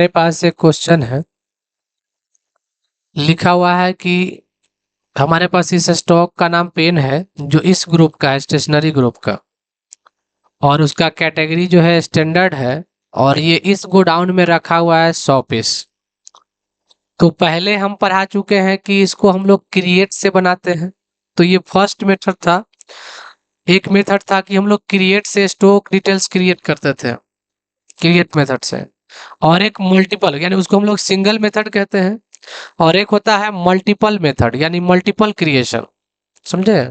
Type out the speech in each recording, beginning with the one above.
मेरे पास एक क्वेश्चन है। लिखा हुआ है कि हमारे पास इस स्टॉक का नाम पेन है जो इस ग्रुप का है, स्टेशनरी ग्रुप का, और उसका कैटेगरी जो है स्टैंडर्ड है, और ये इस गोडाउन में रखा हुआ है 100 पीस। तो पहले हम पढ़ा चुके हैं कि इसको हम लोग क्रिएट से बनाते हैं। तो ये फर्स्ट मेथड था। एक मेथड था कि हम लोग क्रिएट से स्टॉक डिटेल्स क्रिएट करते थे, क्रिएट मेथड से। और एक मल्टीपल, यानी उसको हम लोग सिंगल मेथड कहते हैं। और एक होता है मल्टीपल मेथड, यानी मल्टीपल क्रिएशन। समझे?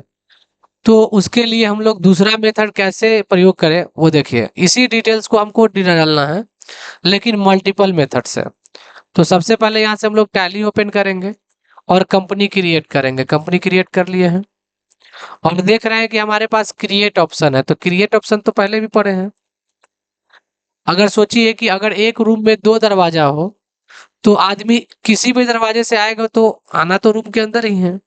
तो उसके लिए हम लोग दूसरा मेथड कैसे प्रयोग करें वो देखिए। इसी डिटेल्स को हमको डालना है, लेकिन मल्टीपल मेथड से। तो सबसे पहले यहाँ से हम लोग टैली ओपन करेंगे और कंपनी क्रिएट करेंगे। कंपनी क्रिएट कर लिए हैं और देख रहे हैं कि हमारे पास क्रिएट ऑप्शन है। तो क्रिएट ऑप्शन तो पहले भी पढ़े हैं। अगर सोचिए कि अगर एक रूम में 2 दरवाजा हो, तो आदमी किसी भी दरवाजे से आएगा तो आना तो रूम के अंदर ही है।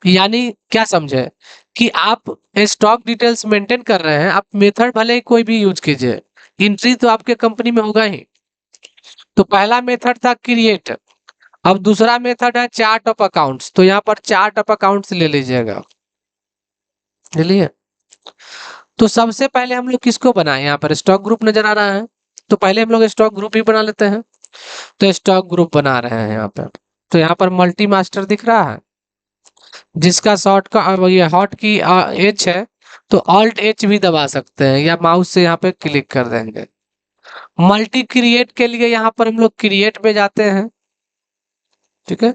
यानी क्या समझे कि आप स्टॉक डिटेल्स मेंटेन कर रहे हैं, आप मेथड भले ही कोई भी यूज कीजिए, एंट्री तो आपके कंपनी में होगा ही। तो पहला मेथड था क्रिएट। अब दूसरा मेथड है चार्ट ऑफ अकाउंट्स। तो यहाँ पर चार्ट ऑफ अकाउंट्स ले लीजिएगा। चलिए, तो सबसे पहले हम लोग किसको बनाए? यहाँ पर स्टॉक ग्रुप नजर आ रहा है, तो पहले हम लोग स्टॉक ग्रुप ही बना लेते हैं। तो स्टॉक ग्रुप बना रहे हैं यहाँ पे। तो यहाँ पर मल्टी मास्टर दिख रहा है, जिसका शॉर्ट का ये हॉट की एच है। तो ऑल्ट एच भी दबा सकते हैं या माउस से यहाँ पे क्लिक कर देंगे। मल्टी क्रिएट के लिए यहाँ पर हम लोग क्रिएट में जाते हैं, ठीक है।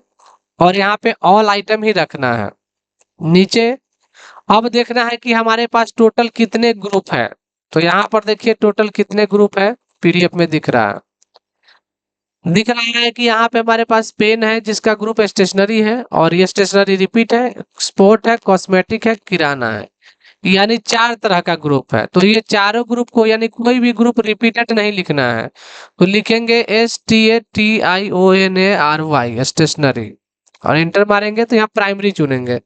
और यहाँ पे ऑल आइटम ही रखना है नीचे। अब देखना है कि हमारे पास टोटल कितने ग्रुप है। तो यहाँ पर देखिए टोटल कितने ग्रुप है, पीडीएफ में दिख रहा है। दिख रहा है कि यहाँ पे हमारे पास पेन है जिसका ग्रुप स्टेशनरी है, और ये स्टेशनरी रिपीट है, स्पोर्ट है, कॉस्मेटिक है, किराना है। यानी 4 तरह का ग्रुप है। तो ये चारों ग्रुप को, यानी कोई भी ग्रुप रिपीटेड नहीं लिखना है। तो लिखेंगे STATIONARY स्टेशनरी, और इंटर मारेंगे तो यहाँ प्राइमरी चुनेंगे।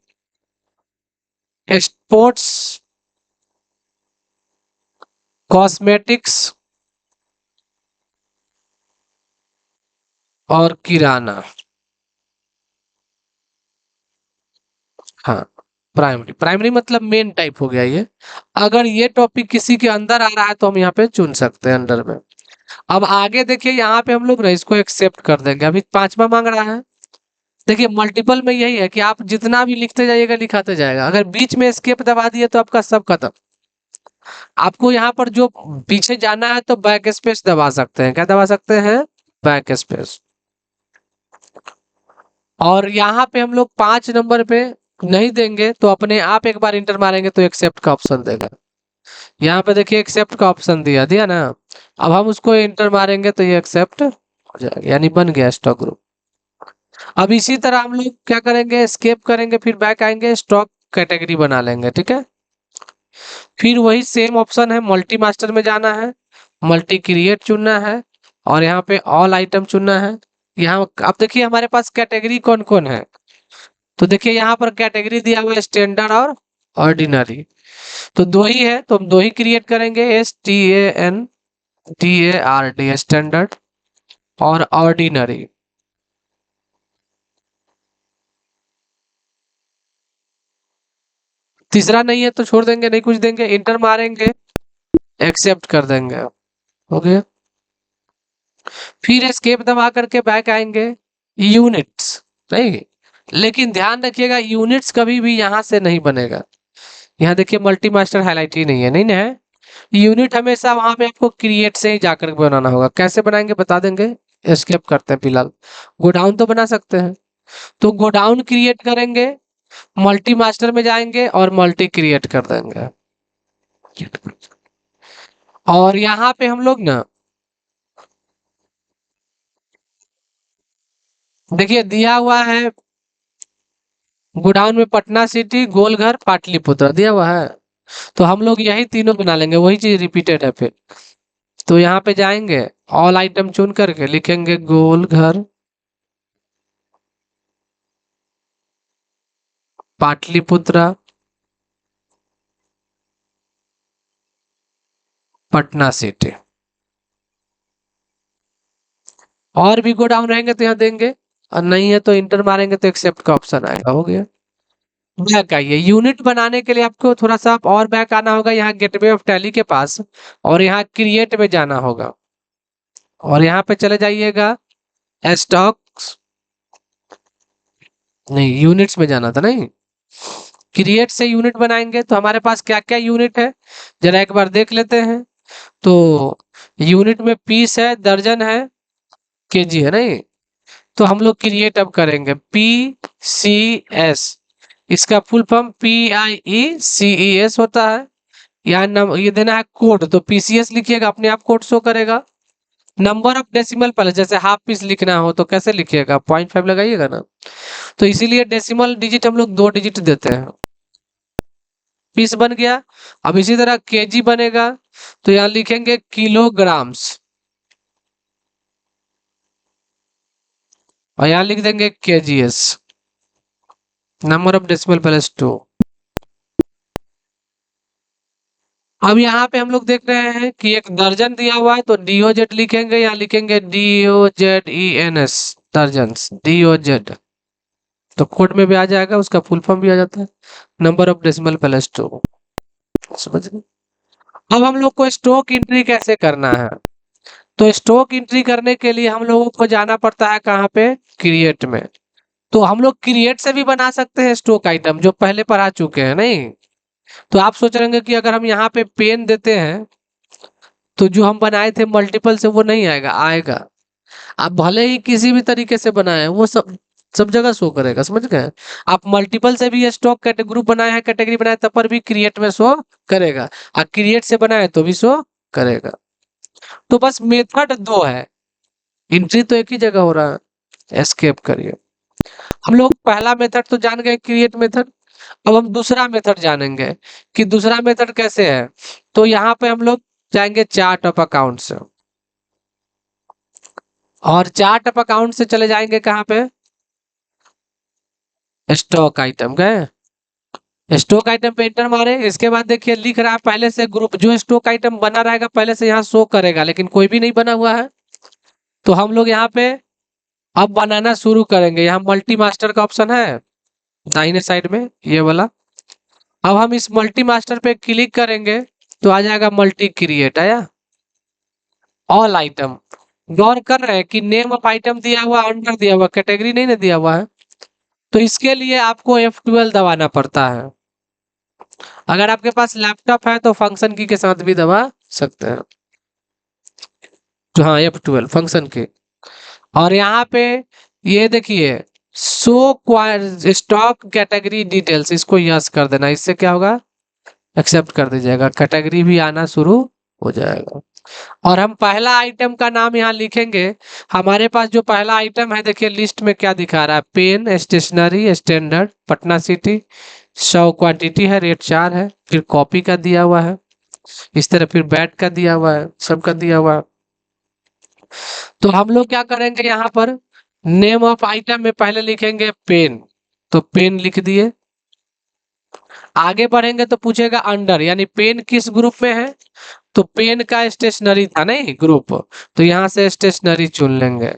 स्पोर्ट्स, कॉस्मेटिक्स और किराना। हाँ, प्राइमरी। प्राइमरी मतलब मेन टाइप हो गया ये। अगर ये टॉपिक किसी के अंदर आ रहा है तो हम यहाँ पे चुन सकते हैं अंडर में। अब आगे देखिए, यहाँ पे हम लोग ना इसको एक्सेप्ट कर देंगे। अभी पांचवा मांग रहा है। देखिए मल्टीपल में यही है कि आप जितना भी लिखते जाइएगा लिखाते जाएगा। अगर बीच में एस्केप दबा दिए तो आपका सब खत्म। आपको यहाँ पर जो पीछे जाना है तो बैक स्पेस दबा सकते हैं। क्या दबा सकते हैं? Back space. और यहाँ पे हम लोग 5 नंबर पे नहीं देंगे तो अपने आप एक बार इंटर मारेंगे तो एक्सेप्ट का ऑप्शन देगा। यहाँ पे देखिए एक्सेप्ट का ऑप्शन दिया दिया ना। अब हम उसको इंटर मारेंगे तो ये एक्सेप्ट हो जाएगा, यानी बन गया स्टॉक ग्रुप। अब इसी तरह हम लोग क्या करेंगे, एस्केप करेंगे, फिर बैक आएंगे, स्टॉक कैटेगरी बना लेंगे, ठीक है। फिर वही सेम ऑप्शन है, मल्टी मास्टर में जाना है, मल्टी क्रिएट चुनना है, और यहाँ पे ऑल आइटम चुनना है। यहाँ अब देखिए हमारे पास कैटेगरी कौन कौन है। तो देखिए यहाँ पर कैटेगरी दिया हुआ है स्टैंडर्ड और ऑर्डिनरी। तो दो ही है तो हम दो ही क्रिएट करेंगे, STANDARD स्टैंडर्ड और ऑर्डिनरी। तीसरा नहीं है तो छोड़ देंगे, नहीं कुछ देंगे, इंटर मारेंगे, एक्सेप्ट कर देंगे। हो गया। फिर एस्केप दबा करके बैक आएंगे। यूनिट्स, नहीं, लेकिन ध्यान रखिएगा यूनिट्स कभी भी यहाँ से नहीं बनेगा। यहाँ देखिए मल्टी मास्टर हाईलाइट ही नहीं है, नहीं ना है। यूनिट हमेशा वहां पे आपको क्रिएट से ही जाकर के बनाना होगा। कैसे बनाएंगे बता देंगे। एस्केप करते हैं फिलहाल। गोडाउन तो बना सकते हैं। तो गोडाउन क्रिएट करेंगे, मल्टी मास्टर में जाएंगे और मल्टी क्रिएट कर देंगे। और यहाँ पे हम लोग ना देखिए दिया हुआ है गोडाउन में पटना सिटी, गोलघर, पाटलिपुत्र दिया हुआ है। तो हम लोग यही तीनों बना लेंगे, वही चीज रिपीटेड है फिर। तो यहाँ पे जाएंगे, ऑल आइटम चुन करके लिखेंगे गोलघर, पाटलिपुत्र, पटना सिटी। और भी गोडाउन रहेंगे तो यहाँ देंगे, और नहीं है तो इंटर मारेंगे तो एक्सेप्ट का ऑप्शन आएगा। हो गया। बैक आइए, यूनिट बनाने के लिए आपको थोड़ा सा और बैक आना होगा, यहाँ गेटवे ऑफ टैली के पास, और यहाँ क्रिएट में जाना होगा, और यहाँ पे चले जाइएगा स्टॉक्स, नहीं यूनिट्स में जाना था, नहीं क्रिएट से यूनिट बनाएंगे। तो हमारे पास क्या क्या यूनिट है जरा एक बार देख लेते हैं। तो यूनिट में पीस है, दर्जन है, केजी है, नहीं तो हम लोग क्रिएट अब करेंगे पी सी एस, इसका फुल फॉर्म PIECES होता है। यहाँ ये देना है कोड, तो PCS लिखिएगा, अपने आप कोड शो करेगा। नंबर ऑफ डेसिमल पहले, जैसे हाफ पीस लिखना हो तो कैसे लिखिएगा, 0.5 लगाइएगा ना, तो इसीलिए डेसिमल डिजिट हम लोग 2 डिजिट देते हैं। पीस बन गया। अब इसी तरह केजी बनेगा, तो यहाँ लिखेंगे किलोग्राम्स, और यहाँ लिख देंगे KGS, number of decimal plus 2। अब यहाँ पे हम लोग देख रहे हैं कि एक दर्जन दिया हुआ है, तो DOZ लिखेंगे, यहाँ लिखेंगे DOZENS, दर्जन DOZ, तो कोड में भी आ जाएगा, उसका फुल फॉर्म भी आ जाता है, नंबर ऑफ डेसिमल प्लस 2। समझ गए। अब हम लोग को स्टॉक एंट्री कैसे करना है, तो स्टॉक एंट्री करने के लिए हम लोगों को जाना पड़ता है कहाँ पे, क्रिएट में। तो हम लोग क्रिएट से भी बना सकते हैं स्टॉक आइटम, जो पहले पढ़ा चुके हैं, नहीं तो आप सोच रहे होंगे कि अगर हम यहाँ पे पेन देते हैं तो जो हम बनाए थे मल्टीपल से वो नहीं आएगा, आएगा। आप भले ही किसी भी तरीके से बनाए, वो सब सब जगह शो करेगा, समझ गए। आप मल्टीपल से भी स्टॉक ग्रुप बनाए हैं, कैटेगरी बनाए, तब पर भी क्रिएट में शो करेगा, और क्रिएट से बनाए तो भी शो करेगा। तो बस मेथड 2 है, एंट्री तो एक ही जगह हो रहा है। एस्केप करिए। हम लोग पहला मेथड तो जान गए, क्रिएट मेथड। अब हम दूसरा मेथड जानेंगे कि दूसरा मेथड कैसे है। तो यहाँ पे हम लोग जाएंगे चार्ट ऑफ अकाउंट से, और चार्ट ऑफ अकाउंट से चले जाएंगे कहाँ पे, स्टॉक आइटम गए, स्टॉक आइटम पे एंटर मारे। इसके बाद देखिए लिख रहा है पहले से ग्रुप, जो स्टॉक आइटम बना रहेगा पहले से यहाँ शो करेगा, लेकिन कोई भी नहीं बना हुआ है। तो हम लोग यहाँ पे अब बनाना शुरू करेंगे। यहाँ मल्टी मास्टर का ऑप्शन है दाहिने साइड में, ये वाला। अब हम इस मल्टी मास्टर पे क्लिक करेंगे तो आ जाएगा मल्टी क्रिएट, आया ऑल आइटम। गौर कर रहे हैं कि नेम ऑफ आइटम दिया हुआ, अंडर दिया हुआ, कैटेगरी नहीं ना दिया हुआ है। तो इसके लिए आपको F12 दबाना पड़ता है। अगर आपके पास लैपटॉप है तो फंक्शन की के साथ भी दबा सकते हैं। तो हाँ, F12 फंक्शन के। और यहाँ पे ये देखिए शो स्टॉक कैटेगरी डिटेल्स, इसको यस कर देना, इससे क्या होगा, एक्सेप्ट कर दीजिएगा, कैटेगरी भी आना शुरू हो जाएगा। और हम पहला आइटम का नाम यहाँ लिखेंगे। हमारे पास जो पहला आइटम है, देखिए लिस्ट में क्या दिखा रहा है, pen stationery standard Patna city, 100 quantity है, रेट 4 है, फिर कॉपी का दिया हुआ है, इस तरह फिर बैट का दिया हुआ है, सबका दिया हुआ है। तो हम लोग क्या करेंगे, यहाँ पर नेम ऑफ आइटम में पहले लिखेंगे पेन, तो पेन लिख दिए। आगे बढ़ेंगे तो पूछेगा अंडर, यानी पेन किस ग्रुप में है, तो पेन का स्टेशनरी था नहीं ग्रुप, तो यहाँ से स्टेशनरी चुन लेंगे।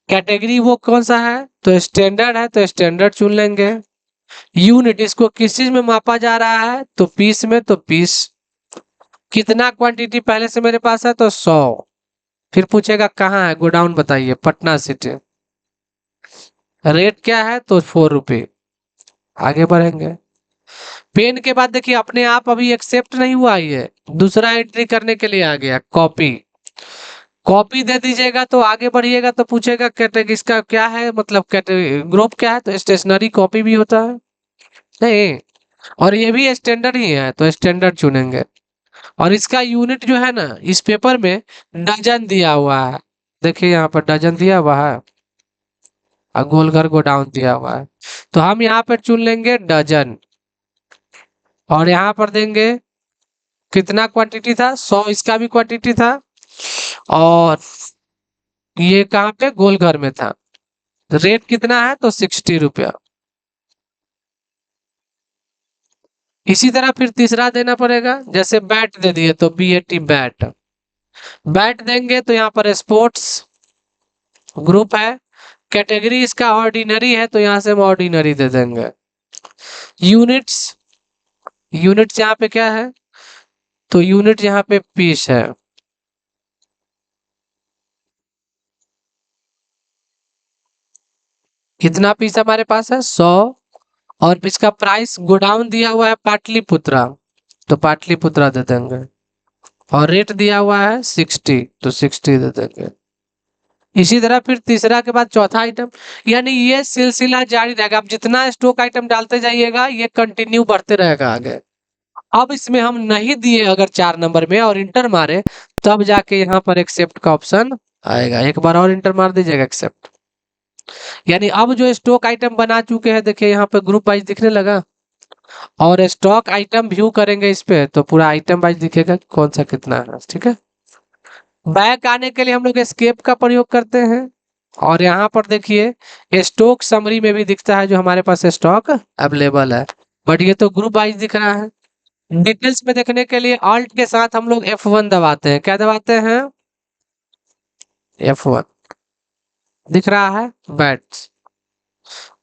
कैटेगरी वो कौन सा है, तो स्टैंडर्ड है, तो स्टैंडर्ड चुन लेंगे। यूनिट, इसको किस चीज में मापा जा रहा है, तो पीस में, तो पीस। कितना क्वांटिटी पहले से मेरे पास है, तो 100। फिर पूछेगा कहाँ है, गोडाउन बताइए, पटना सिटी। रेट क्या है, तो 4 रुपये। आगे बढ़ेंगे। पेन के बाद देखिए अपने आप अभी एक्सेप्ट नहीं हुआ, ये दूसरा एंट्री करने के लिए आ गया, कॉपी। कॉपी दे दीजिएगा तो आगे बढ़िएगा, तो पूछेगा कैटेगरी इसका क्या है, मतलब कैटेगरी ग्रुप क्या है, तो स्टेशनरी कॉपी भी होता है नहीं, और ये भी स्टैंडर्ड ही है, तो स्टैंडर्ड चुनेंगे। और इसका यूनिट जो है ना, इस पेपर में डजन दिया हुआ है, देखिए यहाँ पर डजन दिया हुआ है, और गोलघर गोडाउन दिया हुआ है, तो हम यहाँ पर चुन लेंगे डजन। और यहाँ पर देंगे कितना क्वांटिटी था, 100 इसका भी क्वांटिटी था, और ये कहाँ पे, गोलघर में था। रेट कितना है, तो 60 रुपया। इसी तरह फिर तीसरा देना पड़ेगा, जैसे बैट दे दिए तो BAT बैट। बैट देंगे तो यहाँ पर स्पोर्ट्स, ग्रुप है, कैटेगरी इसका ऑर्डिनरी है तो यहाँ से हम ऑर्डिनरी दे देंगे। यूनिट्स, यूनिट्स यहाँ पे क्या है, तो यूनिट यहाँ पे पीस है। कितना पीस हमारे पास है, 100। और इसका प्राइस गोडाउन दिया हुआ है पाटलिपुत्रा, तो पाटलिपुत्रा दे देंगे। और रेट दिया हुआ है 60, तो 60 दे देंगे। इसी तरह फिर तीसरा के बाद चौथा आइटम, यानी ये सिलसिला जारी रहेगा। आप जितना स्टॉक आइटम डालते जाइएगा ये कंटिन्यू बढ़ते रहेगा आगे। अब इसमें हम नहीं दिए अगर 4 नंबर में और इंटर मारे, तब जाके यहाँ पर एक्सेप्ट का ऑप्शन आएगा। एक बार और इंटर मार दीजिएगा, एक्सेप्ट। यानी अब जो स्टॉक आइटम बना चुके हैं, देखिए यहाँ पे ग्रुप वाइज दिखने लगा। और स्टॉक आइटम व्यू करेंगे इस पे तो पूरा आइटम वाइज दिखेगा कौन सा कितना है, ठीक है। बैक आने के लिए हम लोग एस्केप का प्रयोग करते हैं। और यहाँ पर देखिए स्टॉक समरी में भी दिखता है जो हमारे पास स्टॉक अवेलेबल है, बट ये तो ग्रुप वाइज दिख रहा है। डिटेल्स में देखने के लिए ऑल्ट के साथ हम लोग F1 दबाते हैं। क्या दबाते हैं, F1। दिख रहा है बैट्स।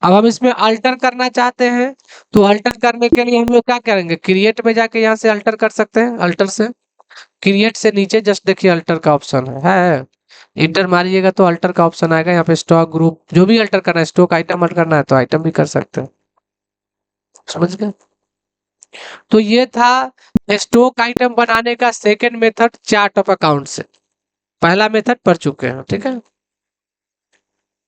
अब हम इसमें अल्टर करना चाहते हैं, तो अल्टर करने के लिए हम लोग क्या करेंगे, क्रिएट में जाके यहाँ से अल्टर कर सकते हैं। अल्टर से क्रिएट से नीचे जस्ट देखिए अल्टर का ऑप्शन है। इंटर मारिएगा तो अल्टर का ऑप्शन आएगा। यहाँ पे स्टॉक ग्रुप जो भी अल्टर करना है, स्टॉक आइटम अल्टर करना है तो आइटम भी कर सकते हैं, समझ गए। तो ये था स्टॉक आइटम बनाने का second method chart of account से। पहला मेथड पढ़ चुके हैं, ठीक है।